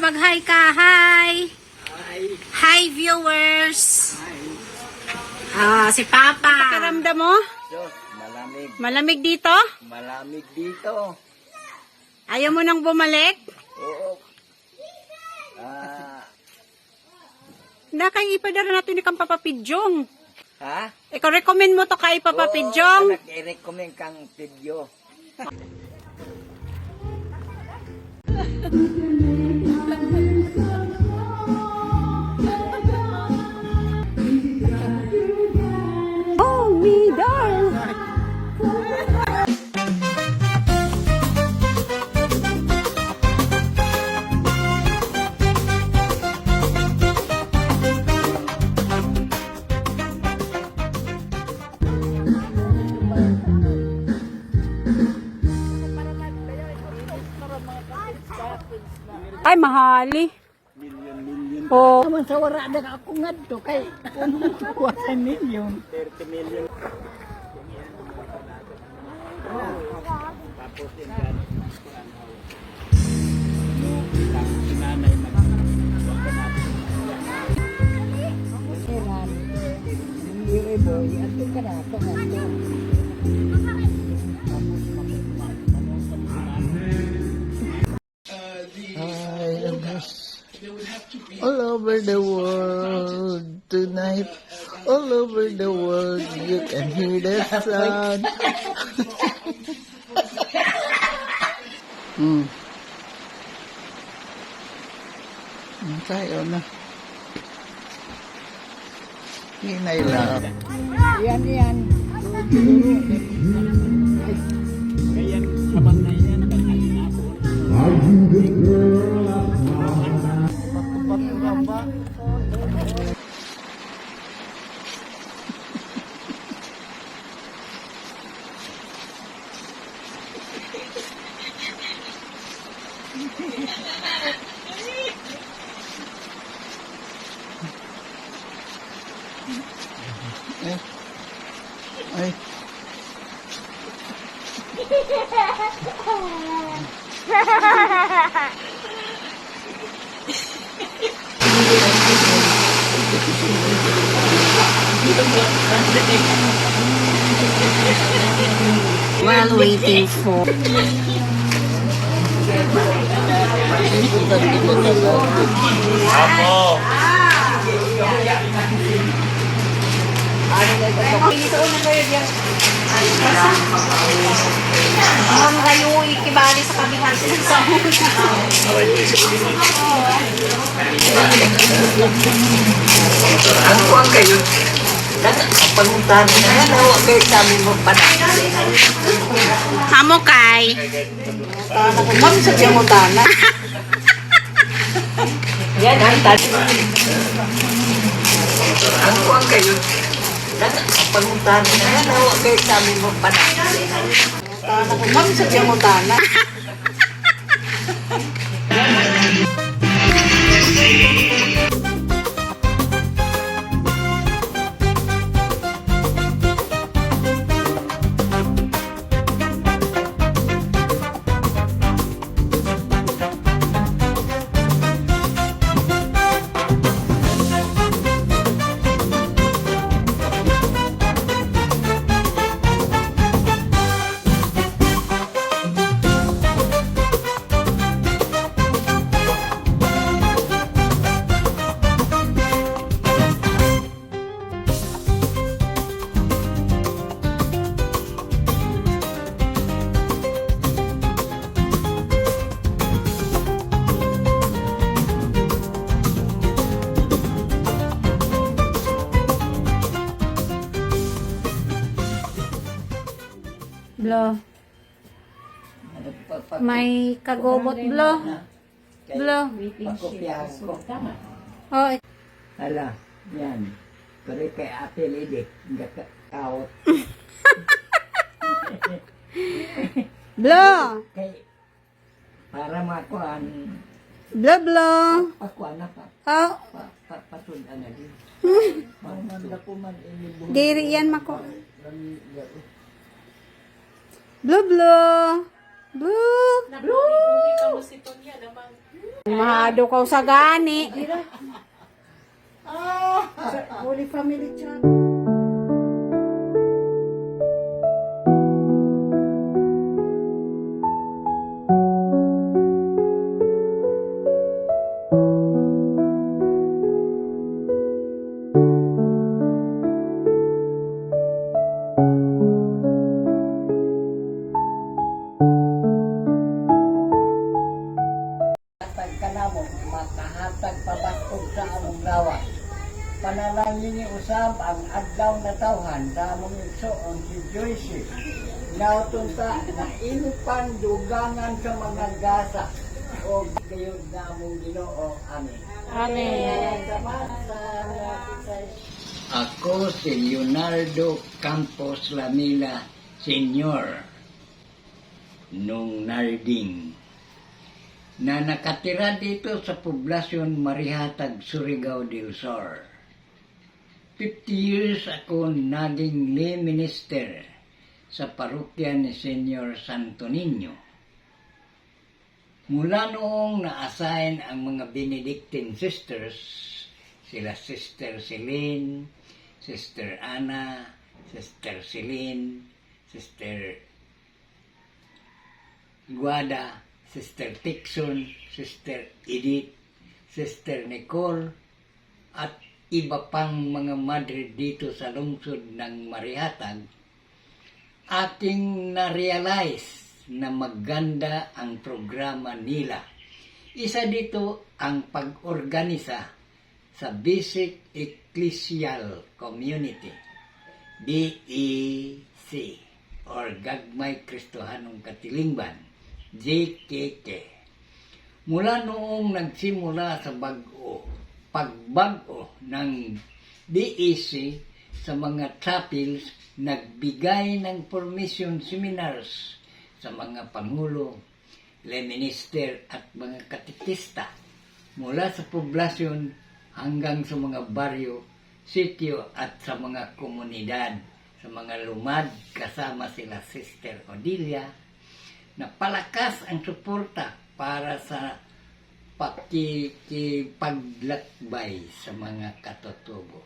mag-hi ka. Hi. Hi. Hi, viewers. Hi. Si Papa. Pakiramdam mo? Diyos, malamig. Malamig dito? Malamig dito. Ayaw mo nang bumalik? Oo. Nakay ipadara natin ni kang papapidyong. Ha? Ikaw recommend mo to kay papapidyong? Oo, nag-recommend kang video. Oh, me darling. Ay, mahali. Million. Oh. Naman sa wala na ako nga to kay 1 million. 30 million. Tapos yung nanay Kailan? Hindi boy, ato ka na ito nga to. I am all over the world tonight. All over the world, you can hear the sound. Tayo na. Hinay lang. Yan. Ganyan, abang na yan. Ay. While waiting for... Ang kayo ikibali sa kabihan ng sahod. Ano po ang kayo? Panguntahan na yan. Huwag kayo sa amin mo pa na. Hamo kay. Ma'am sa Tiamutana. Yan ang tati. Ano po ang kayo? Panguntahan na yan. Huwag kayo sa amin mo pa na. Ma'am sa Tiamutana. Blo. May kagobot, Blo. Blo. Pakopyahan ko. Oh, Hala, yan. Pero kay Ate Lady, hindi ka kaut. Blo. Kay, para makuhan, Blo, Blo. pakuhan na pa. Oh, Patulan na din. Manda ko man inibuhay. diri yan mako. Blo, Blo. Blo. Nabuli-buli ka mo si Tonya naman. Mahado ka sa gani. Holy Family Church. Hatag ka na mo, makahatag pabakog sa among lawas. Panalangin ni usab ang adlaw na tawhan sa among igsoon si Joyce. Nautunta na inupang dugangan sa mga gasa o gayud na among Ginoo. Amen. Amen. Ako si Leonardo Campos Lamila, Senior, nung Narding, na nakatira dito sa poblasyon Marihatag, Surigao del Sur. 50 years ako naging lay minister sa parokya ni Senyor Santo Niño. Mula noong na-assign ang mga Benedictine sisters, sila Sister Celine, Sister Ana, Sister Celine, Sister Guada, Sister Tixon, Sister Edith, Sister Nicole, at iba pang mga madre dito sa lungsod ng Marihatag, ating na-realize na maganda ang programa nila. Isa dito ang pag-organisa sa Basic Ecclesial Community, BEC, or Gagmay Kristohanong Katilingban, JKK. Mula noong nagsimula sa pagbago ng BEC sa mga chapels, nagbigay ng formation seminars sa mga pangulo, lay minister at mga katekista mula sa poblasyon hanggang sa mga baryo, sitio at sa mga komunidad, sa mga lumad kasama sila Sister Odilia, na palakas ang suporta para sa paglakbay sa mga katutubo.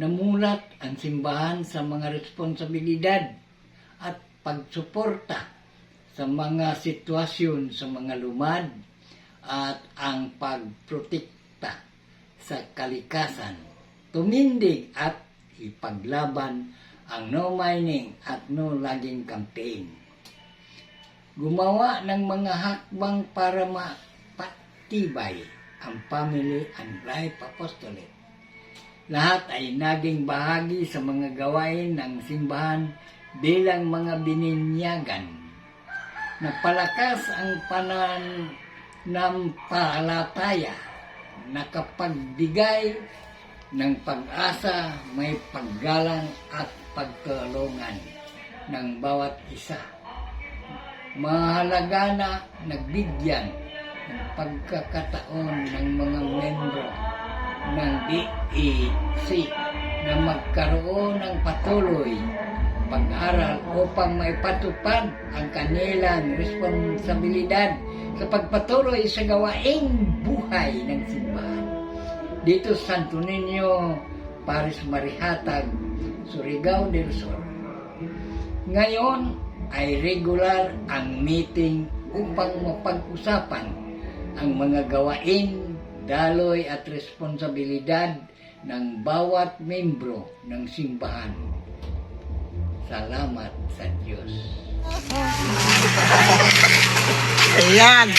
Namulat ang simbahan sa mga responsibilidad at pagsuporta sa mga sitwasyon sa mga lumad at ang pagprotekta sa kalikasan, tumindig at ipaglaban ang no mining at no logging campaign. Gumawa ng mga hakbang para mapatibay ang Family and Life Apostolate. Lahat ay naging bahagi sa mga gawain ng simbahan bilang mga bininyagan. Napalakas ang pananampalataya, nakapagbigay ng pag-asa, may paggalang at pagtulungan ng bawat isa. Mahalaga na nagbigyan ng pagkakataon ng mga membro ng BEC na magkaroon ng patuloy pag-aral upang maipatupad ang kanilang responsibilidad sa pagpatuloy sa gawaing buhay ng simbahan. Dito sa Santo Niño, Paris Marihatag, Surigao del Sur. Ngayon ay regular ang meeting upang mapag-usapan ang mga gawain, daloy at responsibilidad ng bawat membro ng simbahan. Salamat sa Diyos. Ayan.